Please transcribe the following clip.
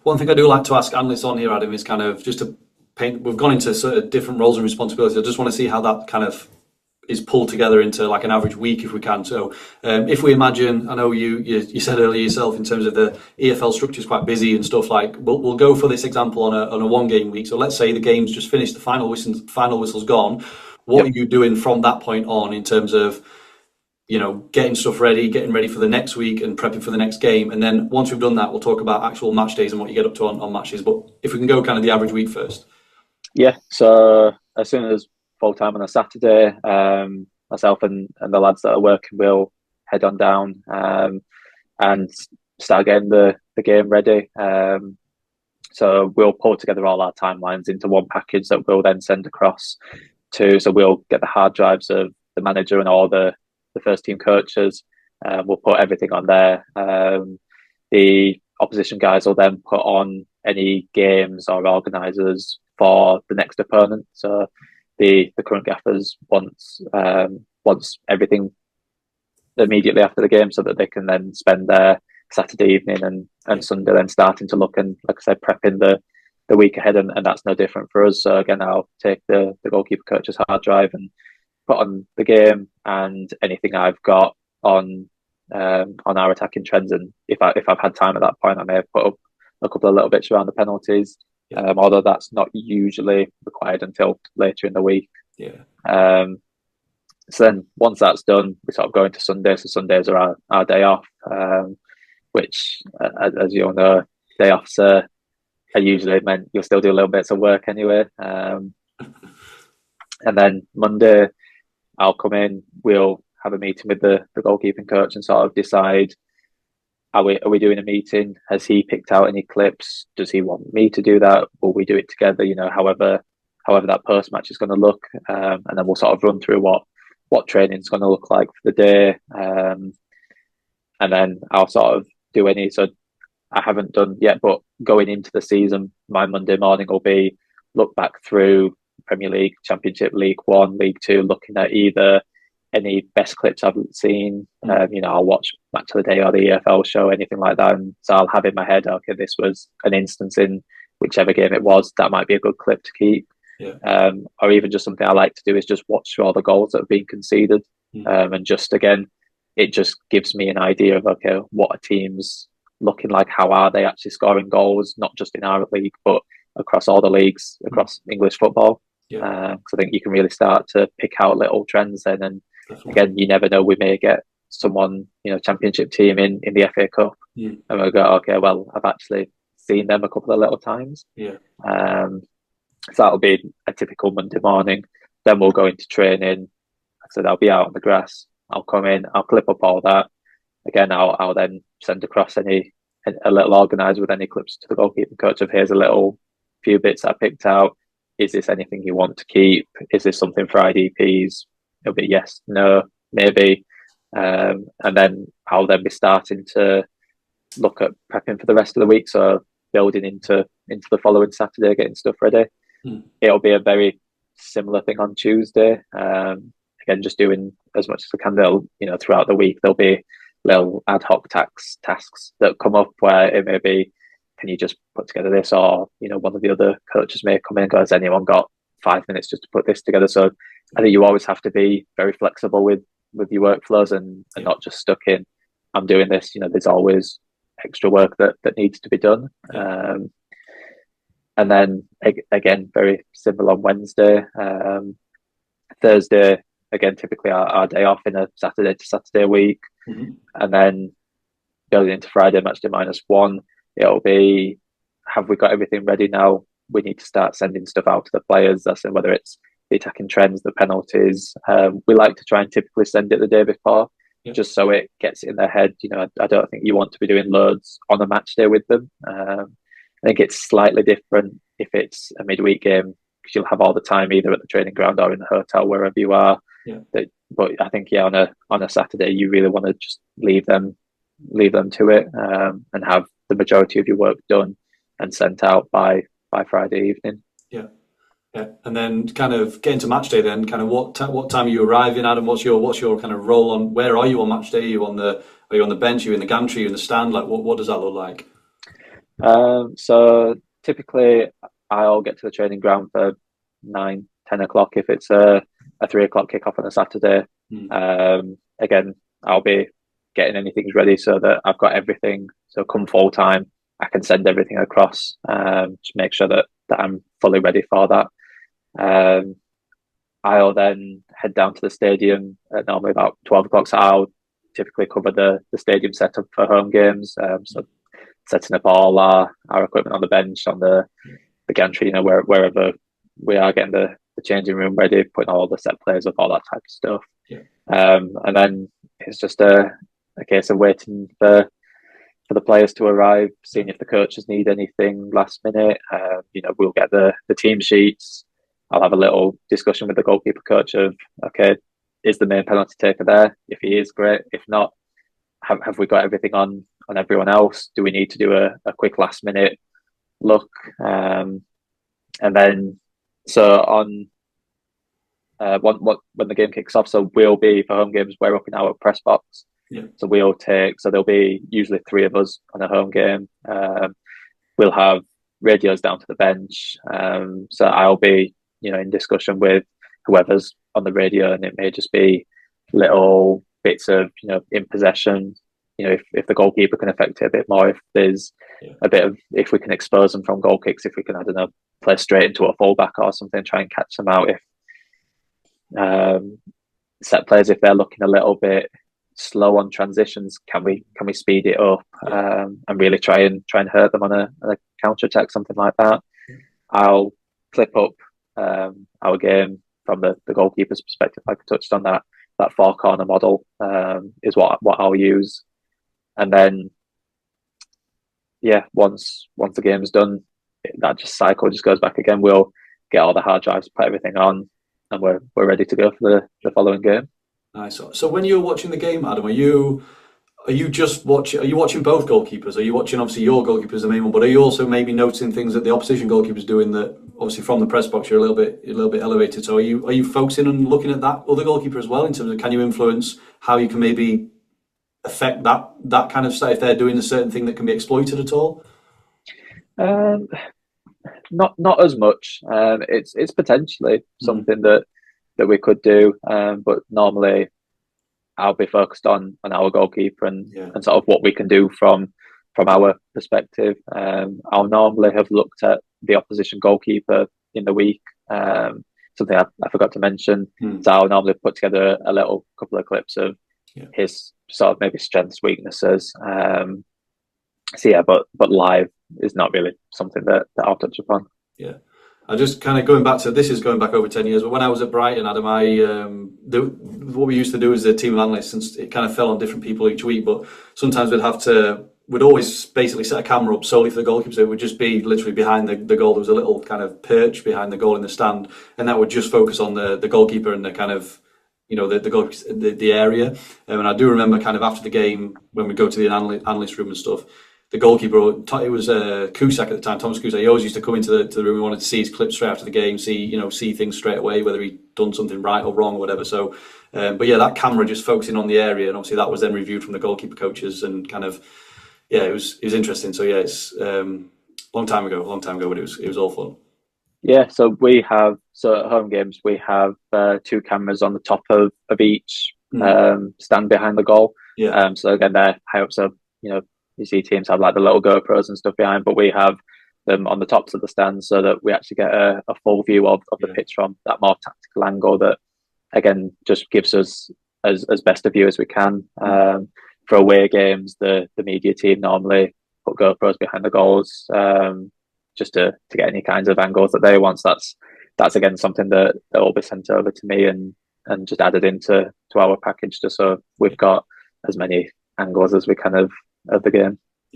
One thing I do like to ask analysts on here, Adam, is kind of just to paint. We've gone into sort of different roles and responsibilities. I just want to see how that kind of is pulled together into like an average week if we can. So if we imagine, I know you said earlier yourself in terms of the EFL structure is quite busy and stuff, like we'll go for this example on a 1 game week. So let's say the game's just finished, the final whistle's gone. What are you doing from that point on in terms of, you know, getting stuff ready, getting ready for the next week and prepping for the next game? And then once we've done that, we'll talk about actual match days and what you get up to on matches. But if we can go kind of the average week first. Yeah, so as soon as full time on a Saturday, myself and the lads that are working will head on down and start getting the game ready. So we'll pull together all our timelines into one package that we'll then send across so we'll get the hard drives of the manager and all the first team coaches. We'll put everything on there. The opposition guys will then put on any games or organisers for the next opponent. So the current gaffers wants everything immediately after the game so that they can then spend their Saturday evening and Sunday then starting to look and, like I said, prepping the week ahead, and that's no different for us. So again, I'll take the goalkeeper coach's hard drive and put on the game and anything I've got on our attacking trends, and if I've had time at that point, I may have put up a couple of little bits around the penalties. Although that's not usually required until later in the week. So then once that's done, we sort of go into Sunday. So Sundays are our day off, which, as you all know, day offs are usually meant you'll still do a little bits of work anyway. And then Monday, I'll come in, we'll have a meeting with the goalkeeping coach and sort of decide, are we doing a meeting? Has he picked out any clips? Does he want me to do that? Will we do it together? You know, however that post match is going to look, and then we'll sort of run through what training is going to look like for the day, and then I'll sort of do any. So I haven't done yet, but going into the season, my Monday morning will be look back through Premier League, Championship, League One, League Two, looking at either any best clips I've seen. You know, I'll watch Match of the Day or the EFL show, anything like that. And so I'll have in my head, okay, this was an instance in whichever game it was, that might be a good clip to keep. Or even just something I like to do is just watch through all the goals that have been conceded. And just, again, it just gives me an idea of, okay, what are teams looking like? How are they actually scoring goals, not just in our league, but across all the leagues, across English football. Because I think you can really start to pick out little trends then. And again, you never know, we may get someone, you know, championship team in the FA Cup, and we'll go, okay, well, I've actually seen them a couple of little times. So that'll be a typical Monday morning. Then we'll go into training. Like I said, I'll be out on the grass. I'll come in, I'll clip up all that. Again, I'll then send across a little organiser with any clips to the goalkeeping coach of, here's a little few bits I picked out. Is this anything you want to keep? Is this something for IDPs? It'll be yes, no, maybe. And then I'll then be starting to look at prepping for the rest of the week. So building into the following Saturday, getting stuff ready. It'll be a very similar thing on Tuesday. Again, just doing as much as I can. You know, throughout the week, there'll be little ad hoc tasks that come up where it may be, can you just put together this? Or, you know, one of the other coaches may come in and go, has anyone got 5 minutes just to put this together? So I think you always have to be very flexible with your workflows and not just stuck in, I'm doing this. You know, there's always extra work that needs to be done. And then again, very similar on Wednesday. Thursday, again, typically our day off in a Saturday to Saturday week. And then going into Friday, match day -1, it'll be, have we got everything ready now? We need to start sending stuff out to the players. That's whether it's the attacking trends, the penalties. We like to try and typically send it the day before, just so it gets in their head. You know, I don't think you want to be doing loads on a match day with them. I think it's slightly different if it's a midweek game, because you'll have all the time either at the training ground or in the hotel, wherever you are. But I think, on a Saturday, you really want to just leave them to it, and have the majority of your work done and sent out by Friday evening. And then kind of getting to match day, then kind of what time are you arriving, Adam? What's your kind of role on, where are you on match day? Are you on the bench? Are you in the gantry? Are you in the stand? Like what does that look like? So typically I'll get to the training ground for 9, 10 o'clock if it's a 3 o'clock kickoff on a Saturday. Again, I'll be getting anything ready so that I've got everything. So come full time, I can send everything across to make sure that I'm fully ready for that. I'll then head down to the stadium at normally about 12 o'clock. So I'll typically cover the stadium setup for home games. So setting up all our equipment on the bench, on the gantry, wherever we are, getting the changing room ready, putting all the set players up, all that type of stuff. Yeah. And then it's just a case of waiting for the players to arrive, seeing if the coaches need anything last minute. We'll get the team sheets. I'll have a little discussion with the goalkeeper coach of, okay, is the main penalty taker there? If he is, great. If not, have we got everything on everyone else? Do we need to do a quick last minute look? And then, so on when the game kicks off, so we'll be, for home games, we're up in our press box. Yeah. So there'll be usually 3 of us on a home game. We'll have radios down to the bench. So I'll be, in discussion with whoever's on the radio, and it may just be little bits of, in possession, if the goalkeeper can affect it a bit more, if there's a bit of, if we can expose them from goal kicks, if we can, I don't know, play straight into a fullback or something, try and catch them out. If set players, if they're looking a little bit slow on transitions, can we speed it up and really try and hurt them on a counter attack, something like that. I'll clip up our game from the goalkeeper's perspective, like I touched on that 4-corner model is what I'll use. And then once the game's done, that cycle just goes back again. We'll get all the hard drives, put everything on, and we're ready to go for the following game. Nice. So when you're watching the game, Adam, are you just watching? Are you watching both goalkeepers? Are you watching, obviously your goalkeeper's the main one, but are you also maybe noticing things that the opposition goalkeeper's doing that, obviously from the press box you're a little bit elevated? So are you focusing on looking at that other goalkeeper as well, in terms of, can you influence how you can maybe affect that kind of stuff, if they're doing a certain thing that can be exploited at all? Not as much. It's potentially something that we could do, but normally I'll be focused on our goalkeeper and sort of what we can do from our perspective. I'll normally have looked at the opposition goalkeeper in the week. Something I forgot to mention. So I'll normally put together a little couple of clips of his sort of maybe strengths, weaknesses. But live is not really something that I'll touch upon. Yeah. I just kind of going back over 10 years, but when I was at Brighton, Adam, what we used to do is a team of analysts, and it kind of fell on different people each week, but sometimes we'd always basically set a camera up solely for the goalkeeper, so it would just be literally behind the goal. There was a little kind of perch behind the goal in the stand, and that would just focus on the goalkeeper and the kind of, the area. And I do remember kind of after the game, when we go to the analyst room and stuff, the goalkeeper, it was Cusack at the time, Thomas Cusack. He always used to come into the room. He wanted to see his clips straight after the game, see things straight away, whether he'd done something right or wrong or whatever. So, but that camera just focusing on the area, and obviously that was then reviewed from the goalkeeper coaches, and kind of, it was interesting. So it's long time ago, but it was all fun. Yeah, so at home games we have 2 cameras on the top of each stand behind the goal. Yeah. So again, they're high up, so you see teams have like the little GoPros and stuff behind, but we have them on the tops of the stands so that we actually get a full view of the pitch from that more tactical angle that, again, just gives us as best a view as we can. For away games, the media team normally put GoPros behind the goals just to get any kinds of angles that they want. So that's again something that will be sent over to me and just added into our package, just so we've got as many angles as we can of the game.